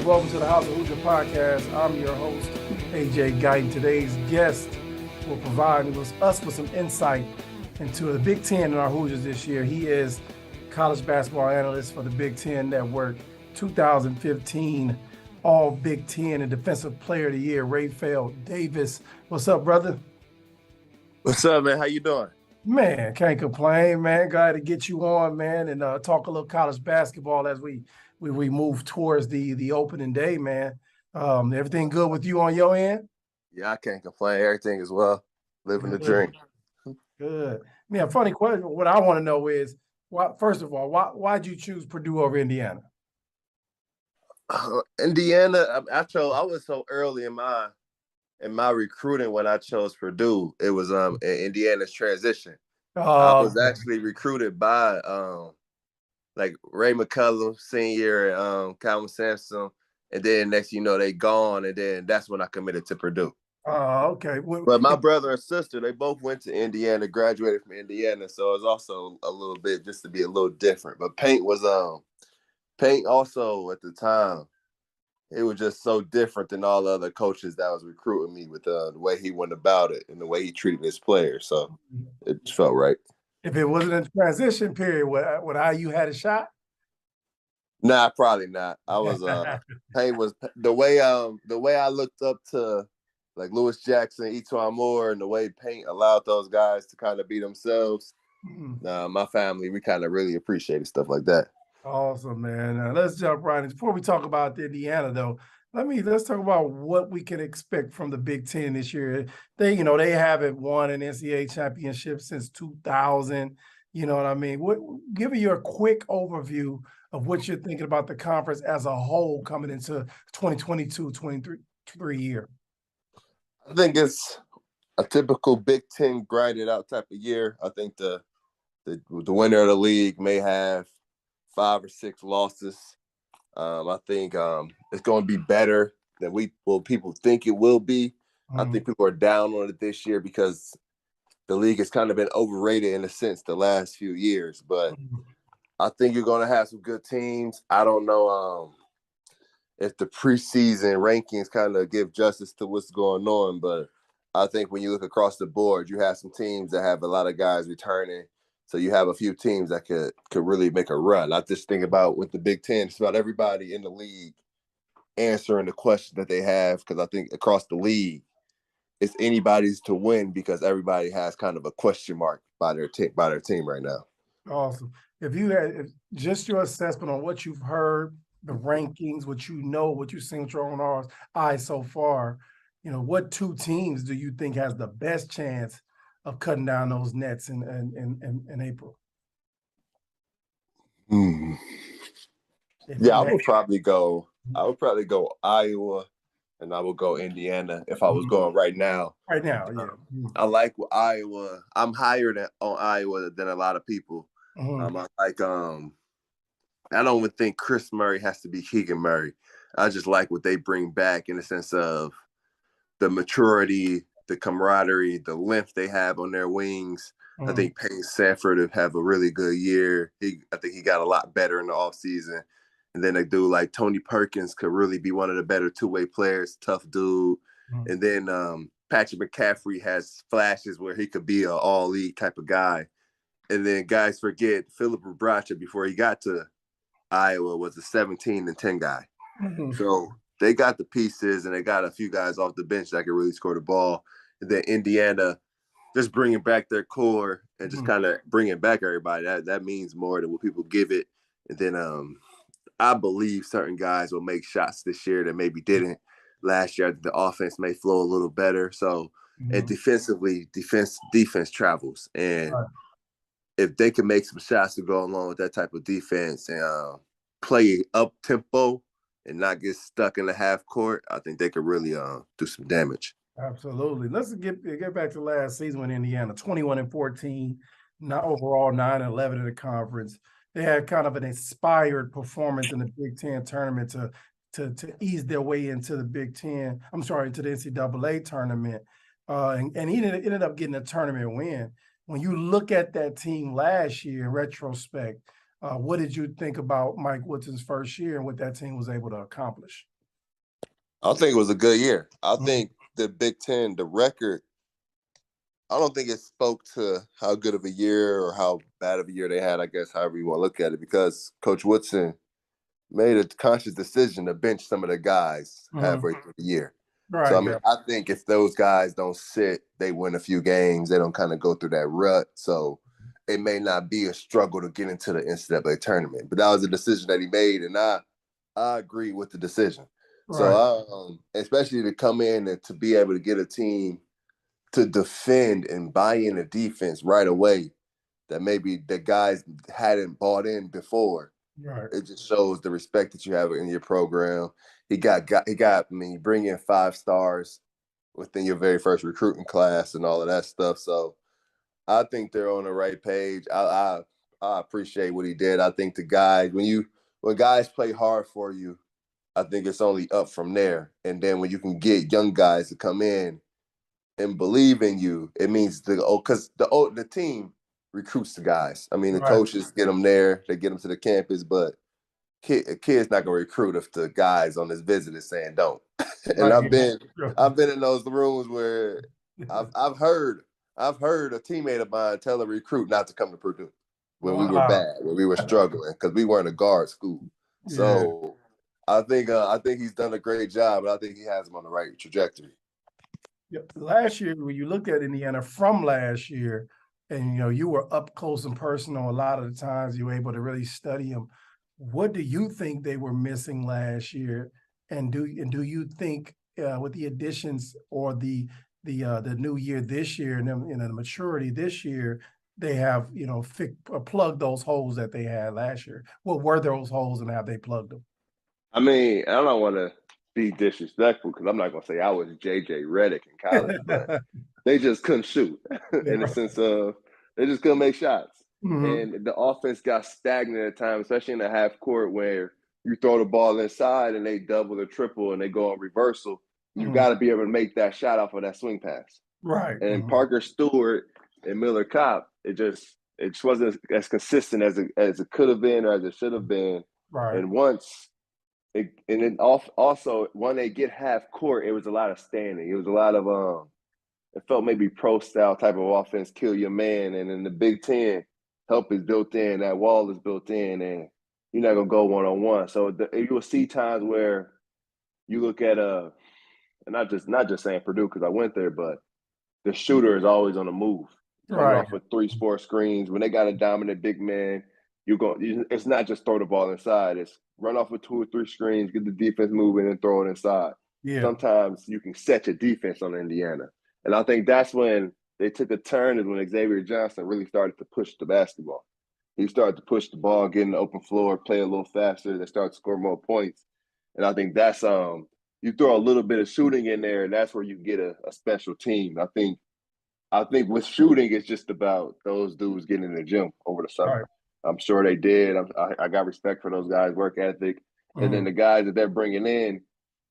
welcome to the House of Hoosier podcast. I'm your host, AJ Guyton. Today's guest will provide us with some insight into the Big Ten and our Hoosiers this year. He is college basketball analyst for the Big Ten Network, 2015 All Big Ten and Defensive Player of the Year, Rapheal Davis. What's up, brother? What's up, man? How you doing? Man, can't complain, man. Glad to get you on, man, and talk a little college basketball as we move towards the opening day, man. Everything good with you on your end? Yeah, I can't complain. Everything is well. Living the dream. Good. Man, funny question. What I want to know is, first of all, why'd you choose Purdue over Indiana? Indiana, I was so early in my recruiting when I chose Purdue. It was Indiana's transition. I was actually recruited by like Ray McCullum, senior, Calvin Sampson, and then next you know they gone, and then that's when I committed to Purdue. Oh, okay. But my brother and sister, they both went to Indiana, graduated from Indiana, so it was also a little bit just to be a little different. But Paint also at the time, it was just so different than all the other coaches that was recruiting me with the way he went about it and the way he treated his players. So it felt right. If it wasn't a transition period, would IU had a shot? Nah, probably not. I was Paint was the way I looked up to like Lewis Jackson, Etuan Moore, and the way Paint allowed those guys to kind of be themselves. My family, we kind of really appreciated stuff like that. Awesome, man. Let's jump right in. Before we talk about Indiana, though, let's talk about what we can expect from the Big Ten this year. They haven't won an NCAA championship since 2000. You know what I mean? Give me your quick overview of what you're thinking about the conference as a whole coming into 2022-23 year. I think it's a typical Big Ten grinded out type of year. I think the winner of the league may have 5 or 6 losses. I think it's going to be better than people think it will be. I think people are down on it this year because the league has kind of been overrated in a sense the last few years. But I think you're going to have some good teams. I don't know if the preseason rankings kind of give justice to what's going on, but I think when you look across the board, you have some teams that have a lot of guys returning. So you have a few teams that could really make a run. I just think about with the Big Ten, it's about everybody in the league answering the question that they have, because I think across the league, it's anybody's to win because everybody has kind of a question mark by their team right now. Awesome. If you had just your assessment on what you've heard, the rankings, what you've seen with your own eyes so far, what 2 teams do you think has the best chance of cutting down those nets in April? Yeah, I would probably go Iowa, and I would go Indiana if I was going right now. Right now, yeah. I like Iowa. I'm higher on Iowa than a lot of people. I don't even think Chris Murray has to be Keegan Murray. I just like what they bring back in the sense of the maturity, the camaraderie, the length they have on their wings. I think Payne Sanford have a really good year. I think he got a lot better in the offseason. And then a dude like Tony Perkins could really be one of the better two-way players, tough dude. And then Patrick McCaffrey has flashes where he could be an all-league type of guy. And then guys forget Philip Rebracha before he got to Iowa was a 17-10 guy. So they got the pieces, and they got a few guys off the bench that can really score the ball. And then Indiana, just bringing back their core and just kind of bringing back everybody. That means more than what people give it. And then I believe certain guys will make shots this year that maybe didn't last year. The offense may flow a little better. So, and defensively, defense travels. And if they can make some shots to go along with that type of defense and play up tempo and not get stuck in the half court, I think they could really do some damage. Absolutely. Let's get back to last season with Indiana, 21-14, not overall 9-11 in the conference. They had kind of an inspired performance in the Big Ten tournament to ease their way into the into the NCAA tournament. And he ended up getting a tournament win. When you look at that team last year in retrospect, what did you think about Mike Woodson's first year and what that team was able to accomplish? I think it was a good year. I Mhm. think the Big Ten, the record, I don't think it spoke to how good of a year or how bad of a year they had, I guess, however you want to look at it, because Coach Woodson made a conscious decision to bench some of the guys Mhm. halfway through the year. So, I Right, mean, yeah. I think if those guys don't sit, they win a few games. They don't kind of go through that rut. So it may not be a struggle to get into the NCAA tournament. But that was a decision that he made, and I agree with the decision. So, Right, especially to come in and to be able to get a team to defend and buy in the defense right away that maybe the guys hadn't bought in before. right. It just shows the respect that you have in your program. I mean, you bring in 5 stars within your very first recruiting class and all of that stuff. So I think they're on the right page. I appreciate what he did. I think the guys, when guys play hard for you, I think it's only up from there. And then when you can get young guys to come in and believe in you, it means because the team recruits the guys. I mean, the Right. coaches get them there, they get them to the campus, but a kid's not gonna recruit if the guys on this visit is saying don't. And Right. Yeah. I've been in those rooms where I've heard a teammate of mine tell a recruit not to come to Purdue when we were Wow. bad, when we were struggling, because we weren't a guard school. Yeah. So I think he's done a great job, and I think he has him on the right trajectory. Yeah. Last year, when you looked at Indiana from last year, and you were up close and personal a lot of the times, you were able to really study them. What do you think they were missing last year? And do you think with the additions or the new year this year and then the maturity this year, they have plugged those holes that they had last year? What were those holes and have they plugged them? I mean, I don't want to be disrespectful because I'm not going to say I was JJ Redick in college, but they just couldn't shoot in the Yeah. sense of they just couldn't make shots. Mhm. And the offense got stagnant at times, especially in the half court where you throw the ball inside and they double or triple and they go on reversal. You Mhm. got to be able to make that shot off of that swing pass. Right. And Mhm. Parker Stewart and Miller Kopp, it just wasn't as consistent as it could have been or as it should have been. Right. And and then also when they get half court, it was a lot of standing. It was a lot of it felt maybe pro style type of offense, kill your man. And in the Big Ten, help is built in, that wall is built in, and you're not gonna go 1-on-1. So you will see times where you look at and not just saying Purdue because I went there, but the shooter is always on the move, coming Right. off of 3-4 screens. When they got a dominant big man, it's not just throw the ball inside. It's run off of 2 or 3 screens, get the defense moving, and throw it inside. Yeah. Sometimes you can set your defense on Indiana, and I think that's when they took a turn. Is when Xavier Johnson really started to push the basketball. He started to push the ball, get in the open floor, play a little faster. They start to score more points, and I think that's you throw a little bit of shooting in there, and that's where you get a special team. I think with shooting, it's just about those dudes getting in the gym over the summer. Right. I'm sure they did. I got respect for those guys' work ethic. And then Mhm. the guys that they're bringing in,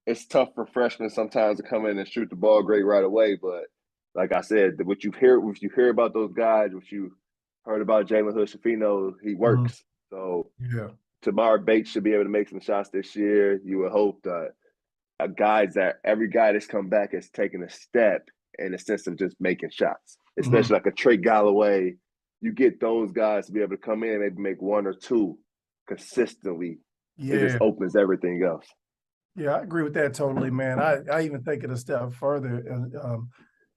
it's tough for freshmen sometimes to come in and shoot the ball great right away. But like I said, what you hear about those guys, what you heard about Jalen Hood-Schifino, he Mhm. works. So Yeah. Tamar Bates should be able to make some shots this year. You would hope that every guy that's come back has taken a step in the sense of just making shots, Mhm. especially like a Trey Galloway. You get those guys to be able to come in and maybe make 1 or 2 consistently. It just Yeah. opens everything else. Yeah, I agree with that totally, man. I even take it a step further, and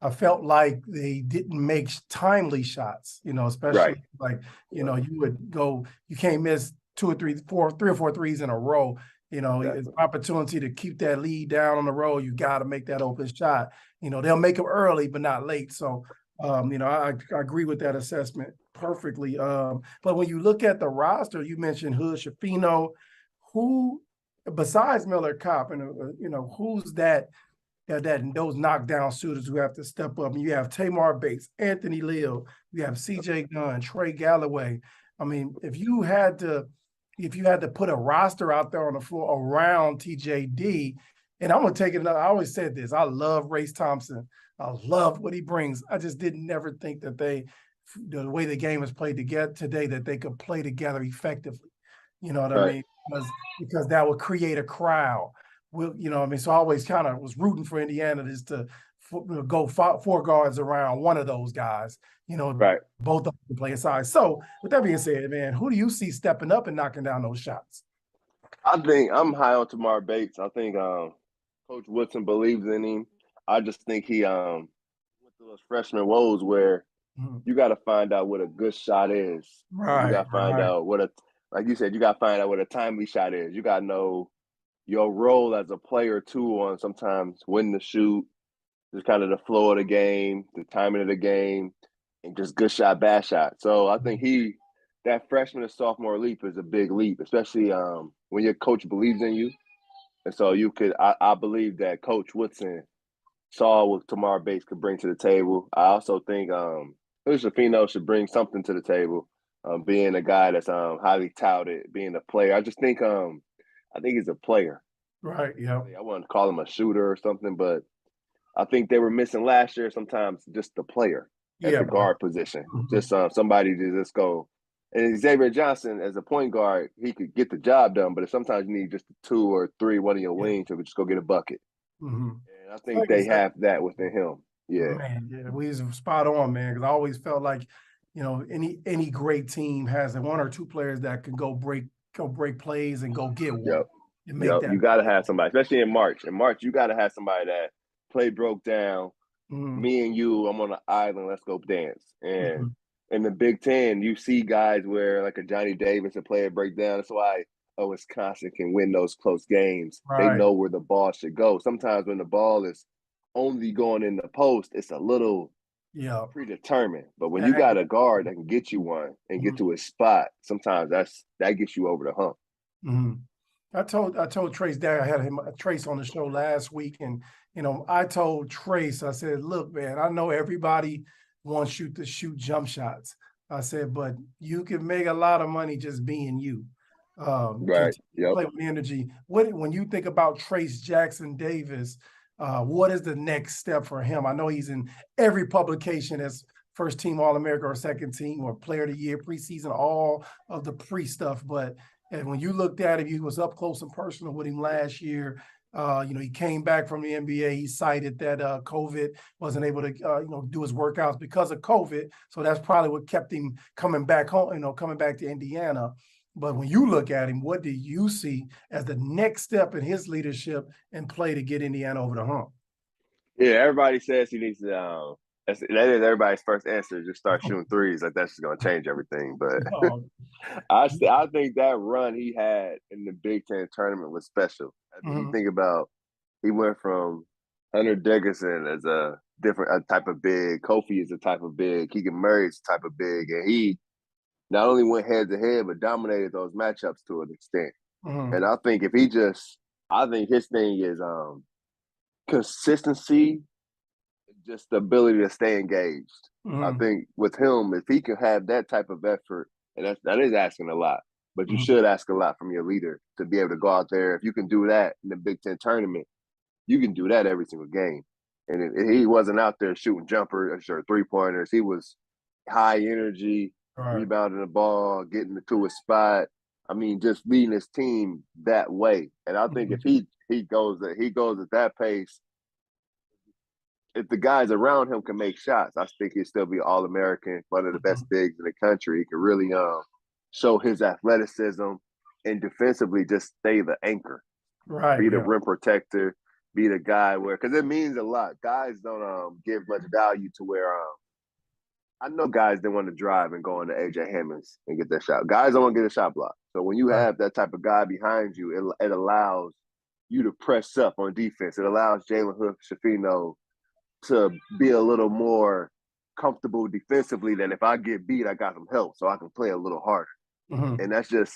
I felt like they didn't make timely shots. Right. Especially like you would go, you can't miss 3 or 4 threes in a row. It's Exactly. opportunity to keep that lead down on the road. You got to make that open shot. They'll make them early, but not late. So, I agree with that assessment perfectly. But when you look at the roster, you mentioned Hood Shafino, who besides Miller Kopp, and who's that those knockdown shooters who have to step up. And you have Tamar Bates, Anthony Leal, you have CJ Gunn, Trey Galloway. I mean, if you had to put a roster out there on the floor around TJD, and I'm gonna take it. I always said this. I love Race Thompson. I love what he brings. I just didn't never think that the way the game is played together today, that they could play together effectively. You know what I Right. mean? Because that would create a crowd. so I always kind of was rooting for Indiana just to go four guards around one of those guys, Right. both of them play aside. So with that being said, man, who do you see stepping up and knocking down those shots? I think I'm high on Tamar Bates. I think Coach Woodson believes in him. I just think he went through those freshman woes where you got to find out what a good shot is. You Right, got to find out like you said, you got to find out what a timely shot is. You got to know your role as a player too on sometimes when to shoot, just kind of the flow of the game, the timing of the game, and just good shot, bad shot. So I think that freshman to sophomore leap is a big leap, especially when your coach believes in you. And so I believe that Coach Woodson saw what Tamar Bates could bring to the table. I also think Shafino should bring something to the table, being a guy that's highly touted, being a player. I think he's a player. Right, yeah. I wouldn't call him a shooter or something, but I think they were missing last year sometimes just the player at the guard position, just somebody to just go. And Xavier Johnson, as a point guard, he could get the job done, but sometimes you need just 2 or 3, one of your wings to just go get a bucket. And I think they have that within him. Yeah. Man, yeah, we was spot on, man, because I always felt like, any great team has one or two players that can go break plays and go get one. Yep. And make that. You got to have somebody, especially in March. In March, you got to have somebody that play broke down. Me and you, I'm on an island. Let's go dance. And in the Big Ten, you see guys where like a Johnny Davis, a player break down. That's why Wisconsin can win those close games. Right. They know where the ball should go. Sometimes when the ball is only going in the post, it's a little predetermined. But when you got a guard that can get you one and get to a spot, sometimes that gets you over the hump. I told Trace Dad, I had Trace on the show last week, and I told Trace, I said, look, man, I know everybody wants you to shoot jump shots. I said, but you can make a lot of money just being you. Right. Yep. Play with energy. When you think about Trace Jackson Davis, what is the next step for him? I know he's in every publication as first team All-America or second team or player of the year, preseason, all of the pre-stuff. And when you looked at him, you was up close and personal with him last year. He came back from the NBA. He cited that COVID, wasn't able to, do his workouts because of COVID. So that's probably what kept him coming back home, coming back to Indiana. But when you look at him, what do you see as the next step in his leadership and play to get Indiana over the hump? Yeah, everybody says he needs to. That is everybody's first answer. Just start shooting threes. Like that's just going to change everything. But I think that run he had in the Big Ten tournament was special. I think you think about he went from Hunter Dickinson as a different type of big, Kofi is a type of big, Keegan Murray is a type of big, and he not only went head to head but dominated those matchups to an extent. And I think I think his thing is consistency, just the ability to stay engaged. I think with him, if he can have that type of effort, and that is asking a lot, but you should ask a lot from your leader to be able to go out there. If you can do that in the Big Ten tournament, you can do that every single game. And he wasn't out there shooting jumpers or three-pointers. He was high energy, rebounding the ball, getting to a spot. I mean, just leading his team that way. And I think if he goes at that pace, if the guys around him can make shots, I think he'll still be All-American, one of the best bigs in the country. He can really show his athleticism and defensively just stay the anchor. Be the rim protector, be the guy because it means a lot. Guys don't give much value to where I know guys that want to drive and go into AJ Hammons and get that shot. Guys don't want to get a shot block. So when you have that type of guy behind you, it allows you to press up on defense. It allows Jalen Hood Shafino to be a little more comfortable defensively than if I get beat, I got some help so I can play a little harder. And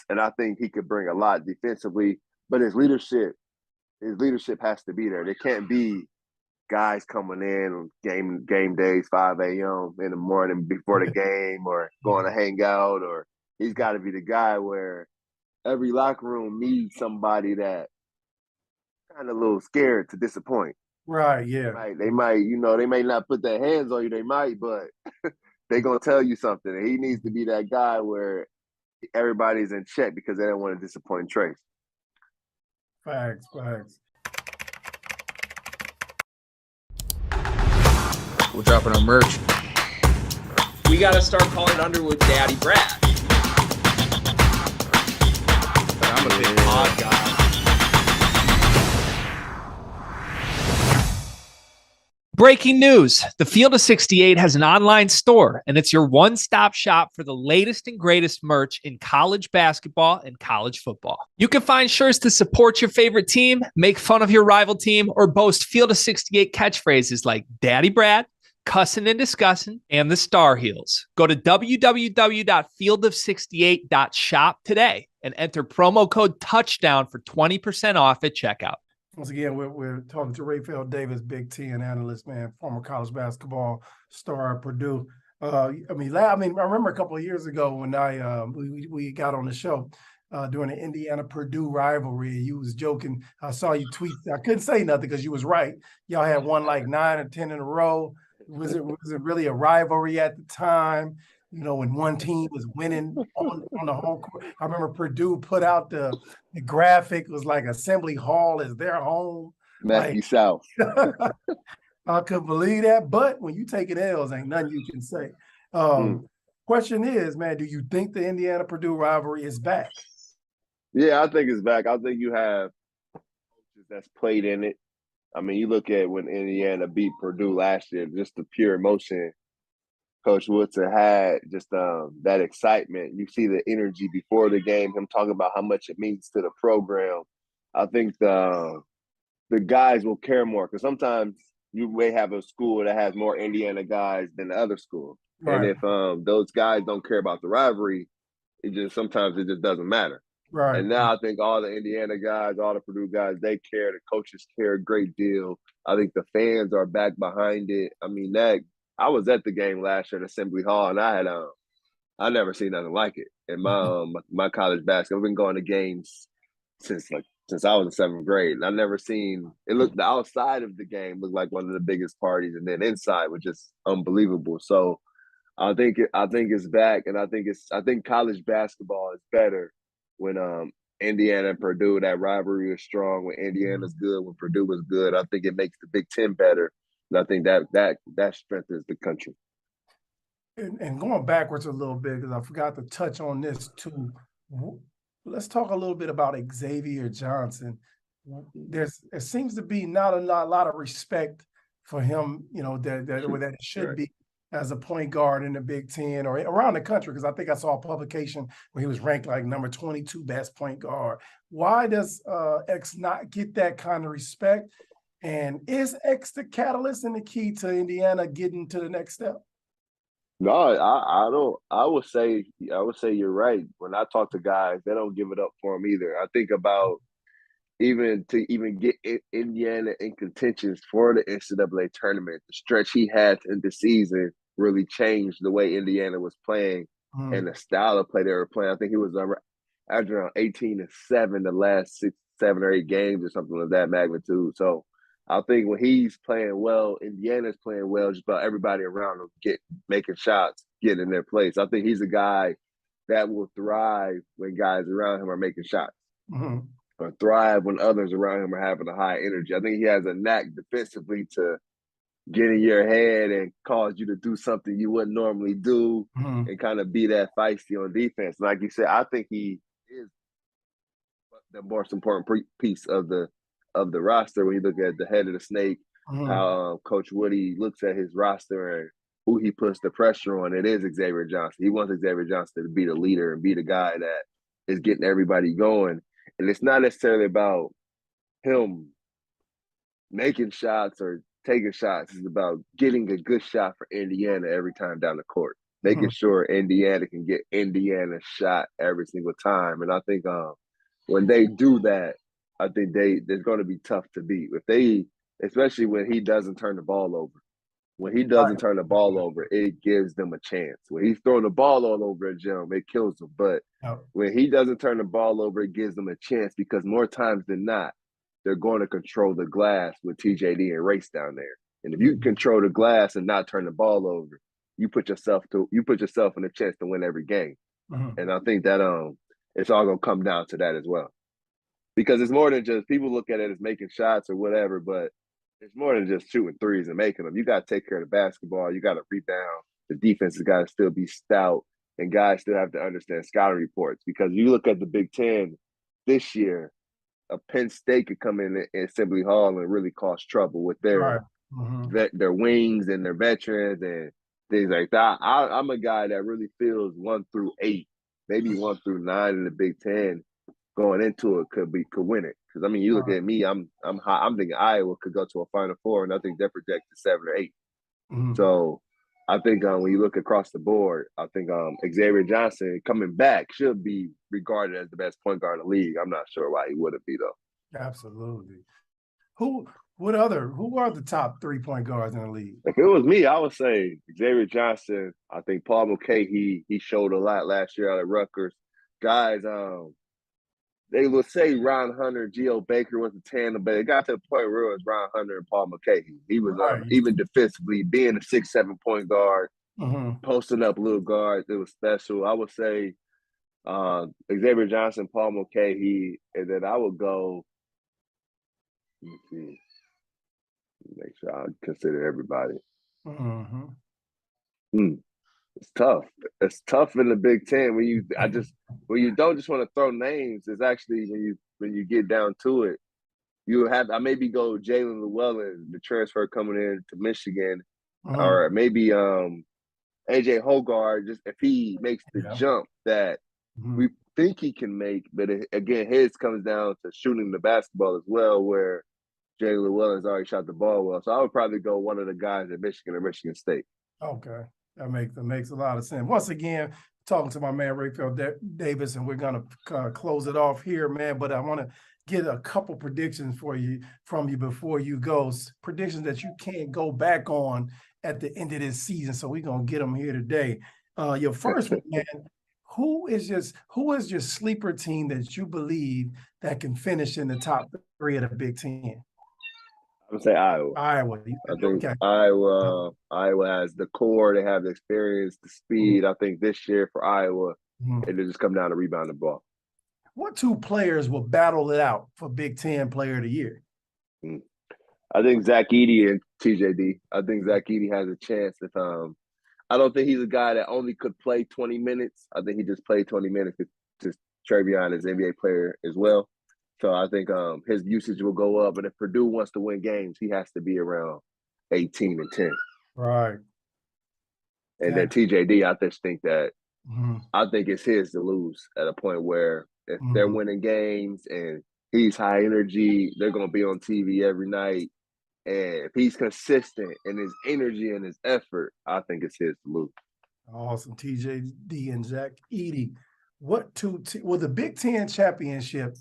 and I think he could bring a lot defensively, but his leadership has to be there. There can't be guys coming in on game days, 5 a.m. in the morning before the game or going to hang out, or he's got to be the guy where every locker room needs somebody that kind of a little scared to disappoint. Right, yeah. They might, they may not put their hands on you, they might, but they're going to tell you something. And he needs to be that guy where everybody's in check because they don't want to disappoint Trace. Facts. We're dropping our merch. We got to start calling Underwood Daddy Brad. But I'm a big pod guy. Breaking news. The Field of 68 has an online store, and it's your one-stop shop for the latest and greatest merch in college basketball and college football. You can find shirts to support your favorite team, make fun of your rival team, or boast Field of 68 catchphrases like Daddy Brad, Cussin' and Discussin', and the Star Heels. Go to www.fieldof68.shop today and enter promo code TOUCHDOWN for 20% off at checkout. Once again, we're talking to Rapheal Davis, Big Ten analyst, man, former college basketball star at Purdue. I remember a couple of years ago when we got on the show during the Indiana-Purdue rivalry. You was joking. I saw you tweet. I couldn't say nothing because you was right. Y'all had won like 9 or 10 in a row. Was it really a rivalry at the time? You know, when one team was winning on the home court. I remember Purdue put out the graphic. It was like Assembly Hall is their home. Matthew South. I couldn't believe that. But when you taking L's, ain't nothing you can say. Question is, man, do you think the Indiana-Purdue rivalry is back? Yeah, I think it's back. I think you have coaches that's played in it. I mean, you look at when Indiana beat Purdue last year, just the pure emotion Coach Woodson had, just that excitement. You see the energy before the game, him talking about how much it means to the program. I think the guys will care more because sometimes you may have a school that has more Indiana guys than the other school. Right. And if those guys don't care about the rivalry, sometimes it just doesn't matter. Right. And now I think all the Indiana guys, all the Purdue guys, they care. The coaches care a great deal. I think the fans are back behind it. I mean, I was at the game last year at Assembly Hall, and I never seen nothing like it in my college basketball. I've been going to games since I was in 7th grade, and I never seen it. The outside of the game looked like one of the biggest parties, and then inside was just unbelievable. So I think it's back, and I think college basketball is better when Indiana and Purdue, that rivalry is strong. When Indiana's good, when Purdue is good, I think it makes the Big Ten better. And I think that strengthens the country. And going backwards a little bit, because I forgot to touch on this too. Let's talk a little bit about Xavier Johnson. There seems to be not a lot of respect for him, you know, that it should right. be as a point guard in the Big Ten or around the country, because I think I saw a publication where he was ranked like number 22 best point guard. Why does X not get that kind of respect? And is X the catalyst and the key to Indiana getting to the next step? No, I don't. I would say you're right. When I talk to guys, they don't give it up for him either. I think about even get Indiana in contentions for the NCAA tournament, the stretch he had in the season really changed the way Indiana was playing and the style of play they were playing. I think he was averaging around 18-7 the last 6, 7, or 8 games or something of that magnitude. So I think when he's playing well, Indiana's playing well, just about everybody around him making shots, getting in their place. I think he's a guy that will thrive when guys around him are making shots. Or thrive when others around him are having a high energy. I think he has a knack defensively to get in your head and cause you to do something you wouldn't normally do and kind of be that feisty on defense. Like you said, I think he is the most important piece of the roster when you look at the head of the snake, how Coach Woody looks at his roster and who he puts the pressure on. It is Xavier Johnson. He wants Xavier Johnson to be the leader and be the guy that is getting everybody going. And it's not necessarily about him making shots or taking shots. It's about getting a good shot for Indiana every time down the court, making sure Indiana can get Indiana's shot every single time. And I think when they do that, I think they're going to be tough to beat. Especially when he doesn't turn the ball over. When he doesn't turn the ball over, it gives them a chance. When he's throwing the ball all over a gym, it kills them. But when he doesn't turn the ball over, it gives them a chance because more times than not, they're going to control the glass with TJD and Race down there. And if you control the glass and not turn the ball over, you put yourself in a chance to win every game. And I think that it's all going to come down to that as well. Because it's more than just people look at it as making shots or whatever, but It's more than just shooting threes and making them. You got to take care of the basketball. You got to rebound. The defense has got to still be stout, and guys still have to understand scouting reports. Because you look at the Big Ten this year, a Penn State could come in Assembly Hall and really cause trouble with Right. their wings and their veterans and things like that. I'm a guy that really feels 1 through 8, maybe 1 through 9 in the Big Ten going into it could win it. Because I mean, you look at me, I'm high. I'm thinking Iowa could go to a Final Four, and I think they're projected 7 or 8. So I think when you look across the board, I think Xavier Johnson coming back should be regarded as the best point guard in the league. I'm not sure why he wouldn't be though. Absolutely. Who are the top 3-point guards in the league? If it was me, I would say Xavier Johnson. I think Paul McKay, he showed a lot last year out at Rutgers. Guys, they would say Ron Hunter, Geo Baker was a tandem, but it got to the point where it was Ron Hunter and Paul McKay. He was even defensively, being a 6-7 point guard, posting up little guards. It was special. I would say Xavier Johnson, Paul McKay, and then I would go. Let me see. Make sure I consider everybody. It's tough. It's tough in the Big Ten when you don't just want to throw names. It's actually when you get down to it, I maybe go Jalen Llewellyn, the transfer coming in to Michigan, or maybe AJ Hogarth, just if he makes the jump that we think he can make. But again, his comes down to shooting the basketball as well, where Jalen Llewellyn's already shot the ball well. So I would probably go one of the guys at Michigan or Michigan State. Okay. That makes a lot of sense. Once again, talking to my man Rapheal Davis, and we're gonna close it off here, man. But I want to get a couple predictions from you before you go. Predictions that you can't go back on at the end of this season. So we're gonna get them here today. Your first one, man. Who is your sleeper team that you believe that can finish in the top 3 of the Big Ten? I would say Iowa. I think Iowa has the core. They have the experience, the speed. I think this year for Iowa, it'll just come down to rebound the ball. What 2 players will battle it out for Big Ten Player of the Year? I think Zach Edey and TJD. I think Zach Edey has a chance. If I don't think he's a guy that only could play 20 minutes. I think he just played 20 minutes to Travion as NBA player as well. So I think his usage will go up. But if Purdue wants to win games, he has to be around 18 and 10. Right. And then TJD, I just think that I think it's his to lose at a point where if they're winning games and he's high energy, they're going to be on TV every night. And if he's consistent in his energy and his effort, I think it's his to lose. Awesome. TJD and Zach Edey. Will the Big Ten championship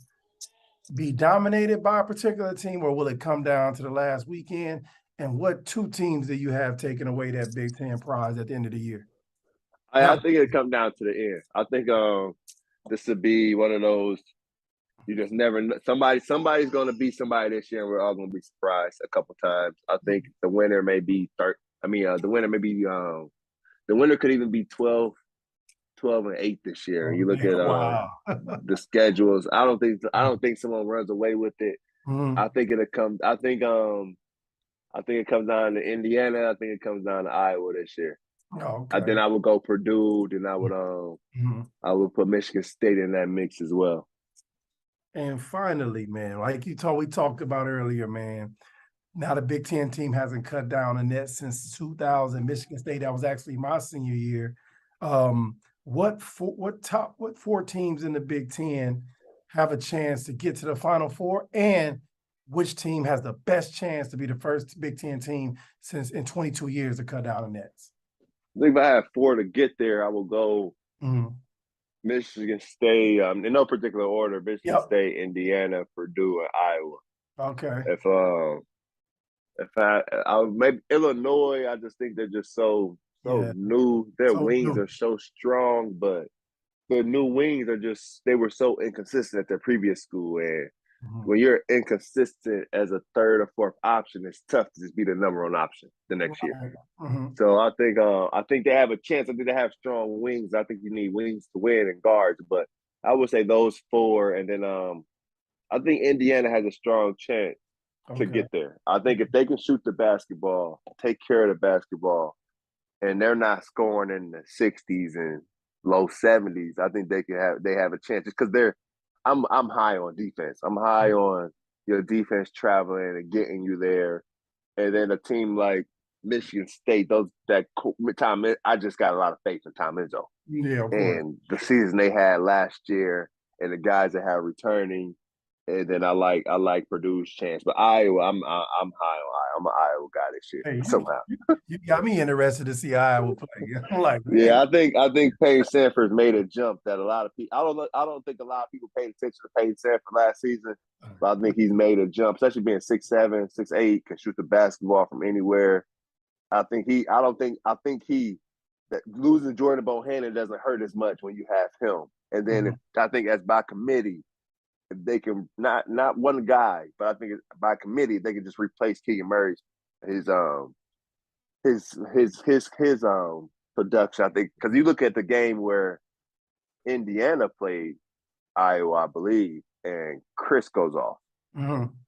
be dominated by a particular team, or will it come down to the last weekend? And what 2 teams do you have taking away that Big Ten prize at the end of the year? I think it'll come down to the end. I think this would be one of those you just never know. Somebody's going to beat somebody this year, and we're all going to be surprised a couple times. I think the winner may be the winner could even be 12 and 8 this year. You look at the schedules. I don't think someone runs away with it. I think it comes down to Indiana. I think it comes down to Iowa this year. Okay. Then I would go Purdue. Then I would put Michigan State in that mix as well. And finally, man, like we talked about earlier, man. Now the Big Ten team hasn't cut down a net since 2000. Michigan State, that was actually my senior year. What 4 teams in the Big Ten have a chance to get to the Final Four, and which team has the best chance to be the first Big Ten team since in 22 years to cut down the nets? I think if I have 4 to get there, I will go Michigan State, in no particular order, Michigan State, Indiana, Purdue, and Iowa. Okay. If I maybe Illinois, I just think they're just so new. Their wings are so strong, but the new wings they were so inconsistent at their previous school. And when you're inconsistent as a 3rd or 4th option, it's tough to just be the number 1 option the next year. So I think they have a chance. I think they have strong wings. I think you need wings to win and guards, but I would say those 4, and then I think Indiana has a strong chance. to get there. I think if they can shoot the basketball, take care of the basketball, and they're not scoring in the 60s and low 70s, I think they have a chance. Just because I'm high on defense. I'm high on your defense traveling and getting you there. And then a team like Michigan State, I just got a lot of faith in Tom Izzo. Yeah, of course. And the season they had last year and the guys that have returning. And then I like Purdue's chance, but Iowa, I'm high on Iowa. I'm an Iowa guy this year somehow. You got me interested to see Iowa play. I'm like, man. Yeah, I think Payne Sanford's made a jump that a lot of people. I don't think a lot of people paid attention to Payne Sanford last season, but I think he's made a jump, especially being 6'7", 6'8", can shoot the basketball from anywhere. I think that losing Jordan Bohannon doesn't hurt as much when you have him. And then I think as by committee, they can not one guy, but I think by committee they can just replace Keegan Murray's his production. I think because you look at the game where Indiana played Iowa, I believe, and Chris goes off,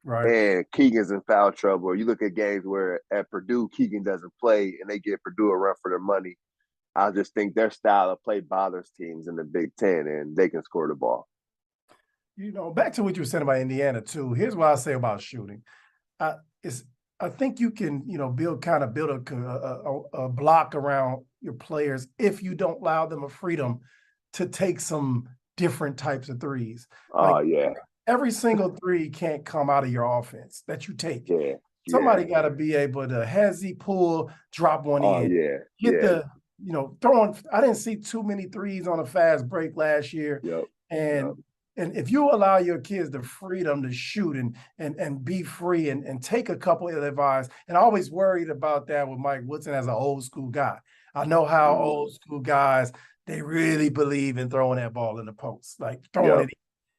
right, and Keegan's in foul trouble. Or you look at games where at Purdue Keegan doesn't play and they give Purdue a run for their money. I just think their style of play bothers teams in the Big Ten, and they can score the ball. You know, back to what you were saying about Indiana too. Here's what I say about shooting. I think you can, build a block around your players if you don't allow them a freedom to take some different types of threes. Every single three can't come out of your offense that you take. Yeah. Somebody got to be able to hezzy pull, drop one in. Throwing. I didn't see too many threes on a fast break last year. And if you allow your kids the freedom to shoot and be free and take a couple of advice, and I always worried about that with Mike Woodson as an old school guy. I know how old school guys, they really believe in throwing that ball in the post, like throwing it in.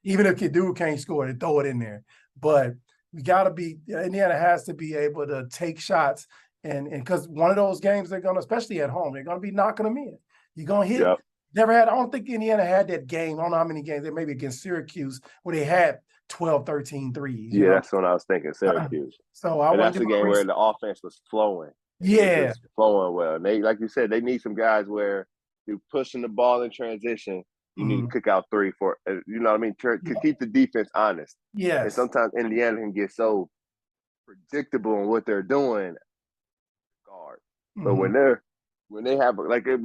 Even if your dude can't score, they throw it in there. But Indiana has to be able to take shots. And because one of those games they're going to, especially at home, they're going to be knocking them in. You're going to hit. I don't think Indiana had that game. I don't know how many games they maybe against Syracuse where they had 12, 13 threes. Yeah, that's what I was thinking, Syracuse. That's the game where the offense was flowing. Yeah. Flowing well. And they, like you said, they need some guys where you're pushing the ball in transition. You need to kick out 3, 4. You know what I mean? To keep the defense honest. Yeah. And sometimes Indiana can get so predictable in what they're doing. Guard. But when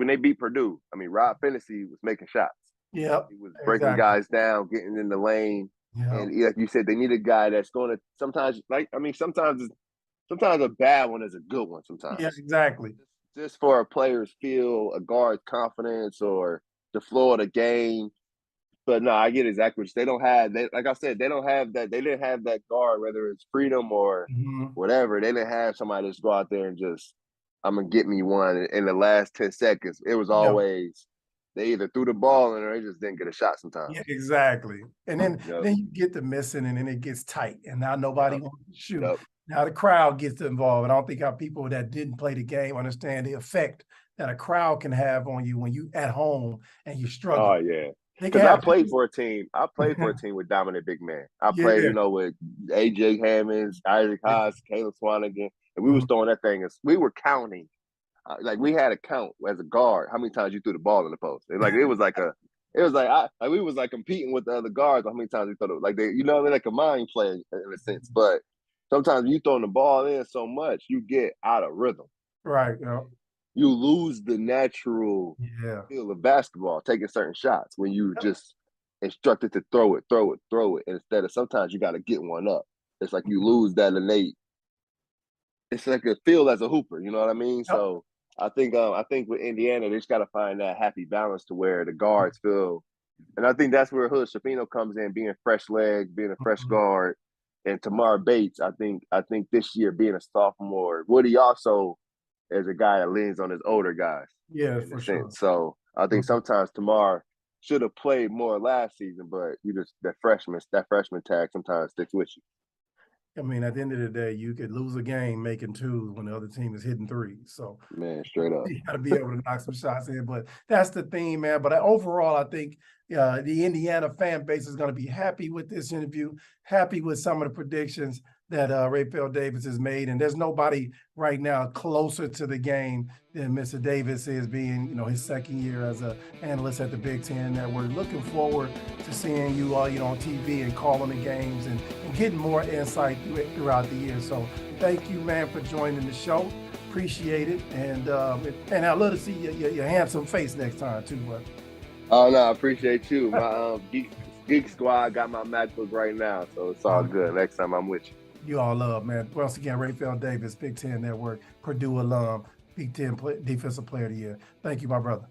they beat Purdue, I mean, Rob Finney was making shots. Yep. He was breaking guys down, getting in the lane. Yep. And like you said, they need a guy that's going to sometimes a bad one is a good one sometimes. Yeah, exactly. Just for a player's feel, a guard's confidence, or the flow of the game. But no, I get exactly what they don't have. Like I said, they don't have that. They didn't have that guard, whether it's freedom or whatever. They didn't have somebody just go out there and just, I'm going to get me one in the last 10 seconds. It was always they either threw the ball in or they just didn't get a shot sometimes. Yeah, exactly. And then you get the missing and then it gets tight. And now nobody wants to shoot. Now the crowd gets involved. And I don't think how people that didn't play the game understand the effect that a crowd can have on you when you at home and you struggle. Oh, yeah. Because I played for a team. I played for a team with dominant big men. I played, with AJ Hammonds, Isaac Haas, Caleb Swanigan. And we was throwing that thing. We were counting. We had a count as a guard how many times you threw the ball in the post. And we was like competing with the other guards on how many times we threw it. Like a mind play in a sense. But sometimes you throwing the ball in so much, you get out of rhythm. Right. Yeah. You lose the natural feel of basketball, taking certain shots when you just instructed to throw it. Instead of sometimes you got to get one up. It's like you lose that innate. It's like a feel as a hooper, you know what I mean? Yep. So I think with Indiana, they just got to find that happy balance to where the guards feel, and I think that's where Hood Shafino comes in, being fresh legs, being a fresh guard, and Tamar Bates. I think this year being a sophomore, Woody also is a guy that leans on his older guys. Yeah, for sure. So I think sometimes Tamar should have played more last season, but that freshman tag sometimes sticks with you. I mean, at the end of the day, you could lose a game making 2s when the other team is hitting 3s. So, man, straight up, you got to be able to knock some shots in. But that's the theme, man. But overall, I think the Indiana fan base is going to be happy with this interview, happy with some of the predictions. that Rapheal Davis has made, and there's nobody right now closer to the game than Mr. Davis is, being, you know, his second year as an analyst at the Big Ten Network. Looking forward to seeing you all, you know, on TV and calling the games and getting more insight throughout the year. So thank you, man, for joining the show. Appreciate it, and I'd love to see your handsome face next time too, bud. Oh no, I appreciate you. My Geek Squad got my MacBook right now, so it's all good. Next time I'm with you. You all love, man. Once again, Rapheal Davis, Big Ten Network, Purdue alum, Big Ten Defensive Player of the Year. Thank you, my brother.